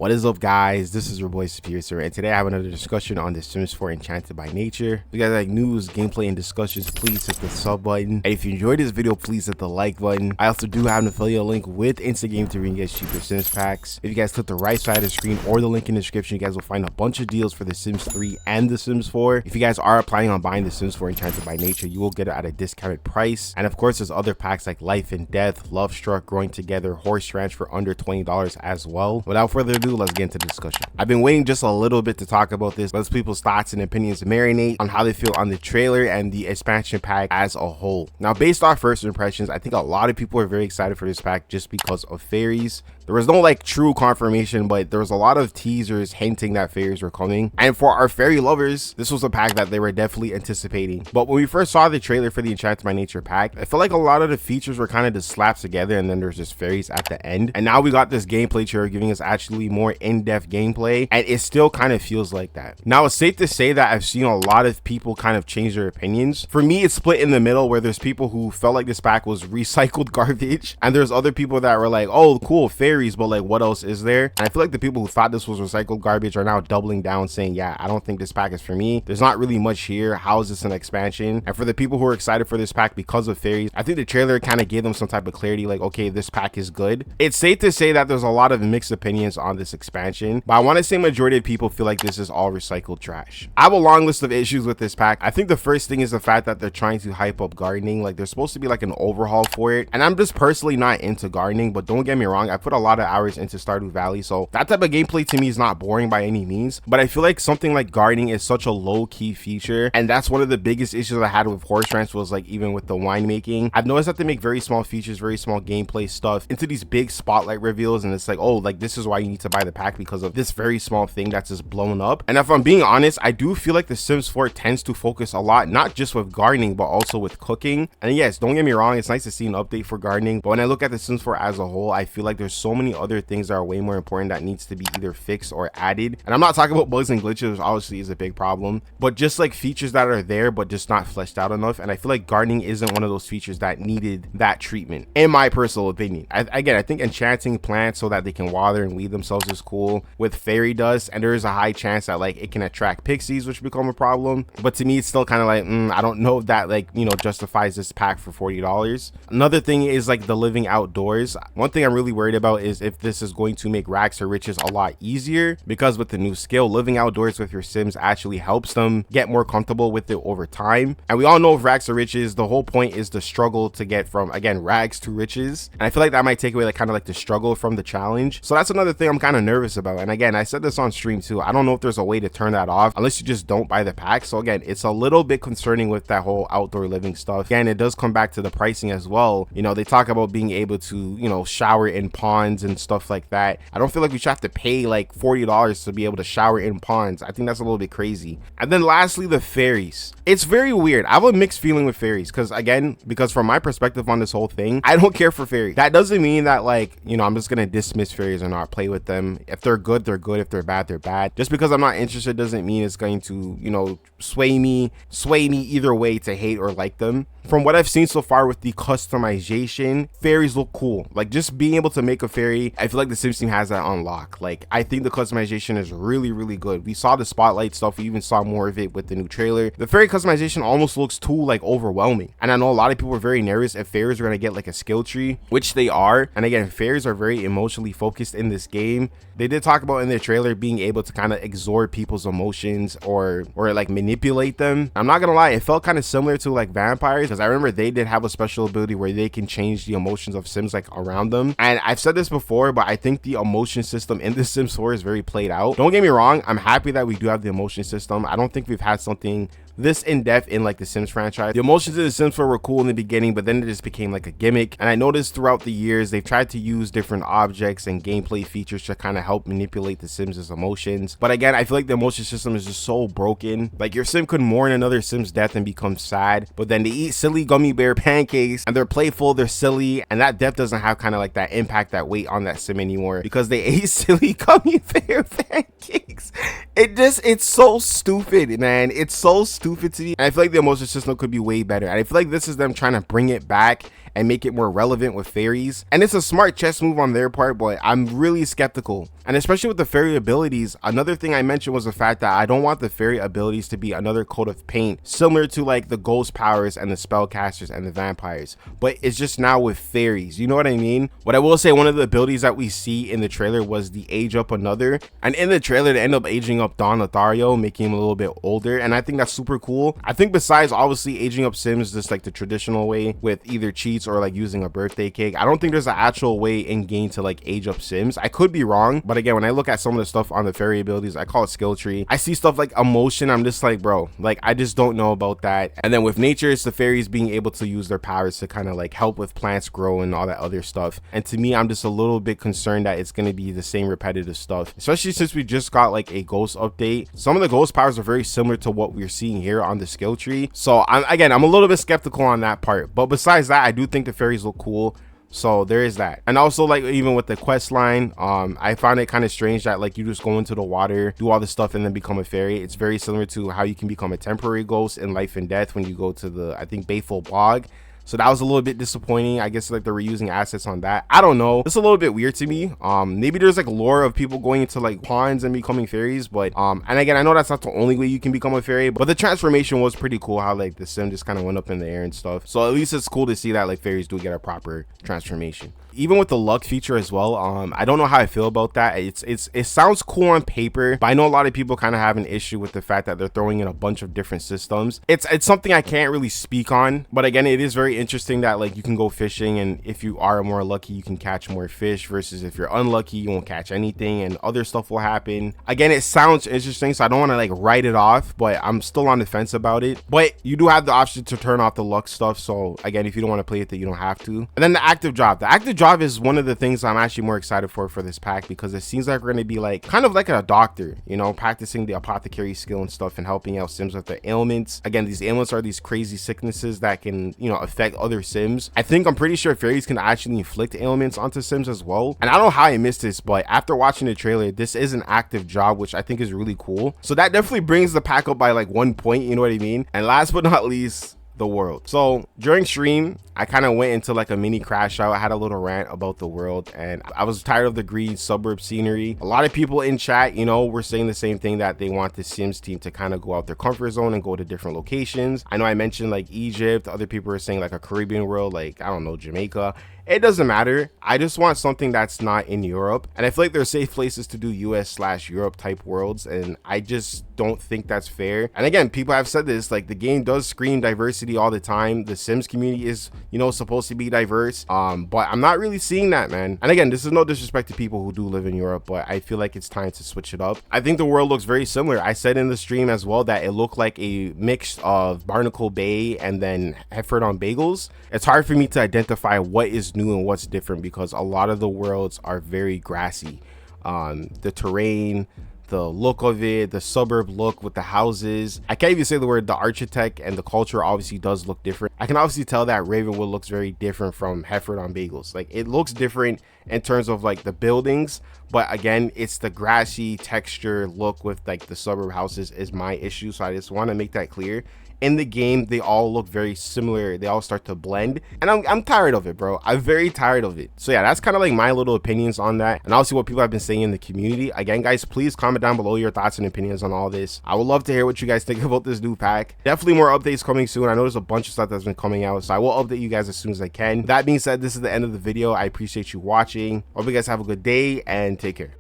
What is up, guys? This is your boy Piercer, and today I have another discussion on The Sims 4 Enchanted by Nature. If you guys like news, gameplay, and discussions, please hit the sub button. And if you enjoyed this video, please hit the like button. I also do have an affiliate link with Instagame to get cheaper Sims packs. If you guys click the right side of the screen or the link in the description, you guys will find a bunch of deals for The Sims 3 and The Sims 4. If you guys are planning on buying The Sims 4 Enchanted by Nature, you will get it at a discounted price. And of course, there's other packs like Life and Death, Love Struck, Growing Together, Horse Ranch for under $20 as well. Without further ado, let's get into the discussion. I've been waiting just a little bit to talk about this. Let people's thoughts and opinions marinate on how they feel on the trailer and the expansion pack as a whole. Now, based off first impressions, I think a lot of people are very excited for this pack just because of fairies. There was no like true confirmation, but there was a lot of teasers hinting that fairies were coming. And for our fairy lovers, this was a pack that they were definitely anticipating. But when we first saw the trailer for the Enchanted by Nature pack, I felt like a lot of the features were kind of just slapped together, and then there's just fairies at the end. And now we got this gameplay trailer giving us actually more in-depth gameplay, and it still kind of feels like that. Now, it's safe to say that I've seen a lot of people kind of change their opinions. For me, it's split in the middle, where there's people who felt like this pack was recycled garbage, and there's other people that were like, oh cool, fairies, but like what else is there? And I feel like the people who thought this was recycled garbage are now doubling down, saying, yeah, I don't think this pack is for me. There's not really much here. How is this an expansion? And for the people who are excited for this pack because of fairies, I think the trailer kind of gave them some type of clarity, like, okay, this pack is good. It's safe to say that there's a lot of mixed opinions on this expansion, but I want to say majority of people feel like this is all recycled trash. I have a long list of issues with this pack. I think the first thing is the fact that they're trying to hype up gardening. Like, there's supposed to be like an overhaul for it, and I'm just personally not into gardening, but don't get me wrong, I put a lot of hours into Stardew Valley, so that type of gameplay to me is not boring by any means. But I feel like something like gardening is such a low-key feature, and that's one of the biggest issues I had with Horse Ranch, was like even with the winemaking. I've noticed that they make very small features, very small gameplay stuff into these big spotlight reveals, and it's like, oh, like this is why you need to buy the pack, because of this very small thing that's just blown up. And if I'm being honest, I do feel like The Sims 4 tends to focus a lot, not just with gardening, but also with cooking. And yes, don't get me wrong, it's nice to see an update for gardening, but when I look at The Sims 4 as a whole, I feel like there's so many other things that are way more important that needs to be either fixed or added. And I'm not talking about bugs and glitches, which obviously is a big problem, but just like features that are there but just not fleshed out enough. And I feel like gardening isn't one of those features that needed that treatment, in my personal opinion. Again, I think enchanting plants so that they can water and weed themselves is cool with fairy dust, and there is a high chance that like it can attract pixies, which become a problem. But to me, it's still kind of like I don't know if that, like, you know, justifies this pack for $40. Another thing is like the living outdoors. One thing I'm really worried about is if this is going to make rags to riches a lot easier, because with the new skill, living outdoors with your Sims actually helps them get more comfortable with it over time. And we all know with rags to riches, the whole point is the struggle to get from, again, rags to riches. And I feel like that might take away like kind of like the struggle from the challenge. So that's another thing I'm kind of nervous about. And again, I said this on stream too, I don't know if there's a way to turn that off unless you just don't buy the pack. So again, it's a little bit concerning with that whole outdoor living stuff. Again, it does come back to the pricing as well. You know, they talk about being able to, you know, shower in ponds and stuff like that. I don't feel like we should have to pay like $40 to be able to shower in ponds. I think that's a little bit crazy. And then lastly, the fairies. It's very weird. I have a mixed feeling with fairies, because from my perspective on this whole thing, I don't care for fairies. That doesn't mean that, like, you know, I'm just gonna dismiss fairies or not play with them. If they're good, they're good. If they're bad, they're bad. Just because I'm not interested doesn't mean it's going to, you know, sway me either way to hate or like them. From what I've seen so far with the customization, fairies look cool. Like, just being able to make a fairy, I feel like the Sims team has that on lock. Like, I think the customization is really, really good. We saw the spotlight stuff. We even saw more of it with the new trailer. The fairy customization almost looks too like overwhelming. And I know a lot of people were very nervous if fairies are going to get like a skill tree, which they are. And again, fairies are very emotionally focused in this game. They did talk about in their trailer being able to kind of absorb people's emotions or like manipulate them. I'm not gonna lie, it felt kind of similar to like vampires, because I remember they did have a special ability where they can change the emotions of Sims like around them. And I've said this before, but I think the emotion system in the Sims 4 is very played out. Don't get me wrong, I'm happy that we do have the emotion system. I don't think we've had something this in-depth in like the Sims franchise. The emotions in the Sims 4 were cool in the beginning, but then it just became like a gimmick. And I noticed throughout the years they've tried to use different objects and gameplay features to kind of help manipulate the Sims' emotions. But again, I feel like the emotion system is just so broken. Like, your Sim could mourn another Sim's death and become sad, but then they eat silly gummy bear pancakes and they're playful, they're silly, and that death doesn't have kind of like that impact, that weight on that Sim anymore, because they ate silly gummy bear pancakes. It's so stupid, man. It's so stupid to me. And I feel like the emotion system could be way better. And I feel like this is them trying to bring it back and make it more relevant with fairies. And it's a smart chess move on their part, but I'm really skeptical. And especially with the fairy abilities, another thing I mentioned was the fact that I don't want the fairy abilities to be another coat of paint, similar to like the ghost powers and the spellcasters and the vampires. But it's just now with fairies, you know what I mean? What I will say, one of the abilities that we see in the trailer was the age up another. And in the trailer, they end up aging up Don Lothario, making him a little bit older. And I think that's super cool. I think besides obviously aging up Sims just like the traditional way with either cheats or like using a birthday cake, I don't think there's an actual way in game to like age up Sims. I could be wrong, but again, when I look at some of the stuff on the fairy abilities, I call it skill tree. I see stuff like emotion. I'm just like, bro, like I just don't know about that. And then with nature, it's the fairies being able to use their powers to kind of like help with plants grow and all that other stuff. And to me, I'm just a little bit concerned that it's going to be the same repetitive stuff, especially since we just got like a ghost update. Some of the ghost powers are very similar to what we're seeing here on the skill tree. So I'm a little bit skeptical on that part. But besides that, I do think the fairies look cool. So there is that. And also, like, even with the quest line, I found it kind of strange that like you just go into the water, do all this stuff, and then become a fairy. It's very similar to how you can become a temporary ghost in Life and Death when you go to the, I think, Bayful Bog. So that was a little bit disappointing. I guess like they're reusing assets on that. I don't know. It's a little bit weird to me. Maybe there's like lore of people going into like ponds and becoming fairies, but and again, I know that's not the only way you can become a fairy, but the transformation was pretty cool. How like the sim just kind of went up in the air and stuff. So at least it's cool to see that like fairies do get a proper transformation. Even with the luck feature as well, I don't know how I feel about that. It sounds cool on paper, but I know a lot of people kind of have an issue with the fact that they're throwing in a bunch of different systems. It's something I can't really speak on, but again, it is very interesting that like you can go fishing, and if you are more lucky, you can catch more fish, versus if you're unlucky, you won't catch anything and other stuff will happen. Again, it sounds interesting, so I don't want to like write it off, but I'm still on the fence about it. But you do have the option to turn off the luck stuff, so again, if you don't want to play it, then you don't have to. And then the active job is one of the things I'm actually more excited for this pack, because it seems like we're going to be like kind of like a doctor, you know, practicing the apothecary skill and stuff and helping out Sims with their ailments. Again, these ailments are these crazy sicknesses that can, you know, affect other Sims. I'm pretty sure fairies can actually inflict ailments onto Sims as well. And I don't know how I missed this, but after watching the trailer, this is an active job, which I think is really cool. So that definitely brings the pack up by like 1 point, you know what I mean? And last but not least, the world. So during stream, I kind of went into like a mini crash out. I had a little rant about the world, and I was tired of the green suburb scenery. A lot of people in chat, you know, were saying the same thing, that they want the Sims team to kind of go out their comfort zone and go to different locations. I know I mentioned like Egypt. Other people are saying like a Caribbean world, like I don't know, Jamaica. It doesn't matter. I just want something that's not in Europe. And I feel like there are safe places to do US/Europe type worlds, and I just don't think that's fair. And again, people have said this, like the game does scream diversity all the time. The Sims community is, you know, supposed to be diverse, but I'm not really seeing that, man. And again, this is no disrespect to people who do live in Europe, but I feel like it's time to switch it up. I think the world looks very similar. I said in the stream as well that it looked like a mix of Barnacle Bay and then Hefford on Bagels. It's hard for me to identify what is new and what's different, because a lot of the worlds are very grassy. The terrain, the look of it, the suburb look with the houses, I can't even say the word, the architect and the culture obviously does look different. I can obviously tell that Ravenwood looks very different from Hefford on Bagels. Like it looks different in terms of like the buildings, but again, it's the grassy texture look with like the suburb houses is my issue. So I just want to make that clear. In the game, they all look very similar. They all start to blend, and I'm tired of it, bro. I'm very tired of it. So yeah, that's kind of like my little opinions on that, and obviously what people have been saying in the community. Again, guys, please comment down below your thoughts and opinions on all this. I would love to hear what you guys think about this new pack. Definitely more updates coming soon. I know there's a bunch of stuff that's been coming out, so I will update you guys as soon as I can. That being said, this is the end of the video. I appreciate you watching. Hope you guys have a good day and take care.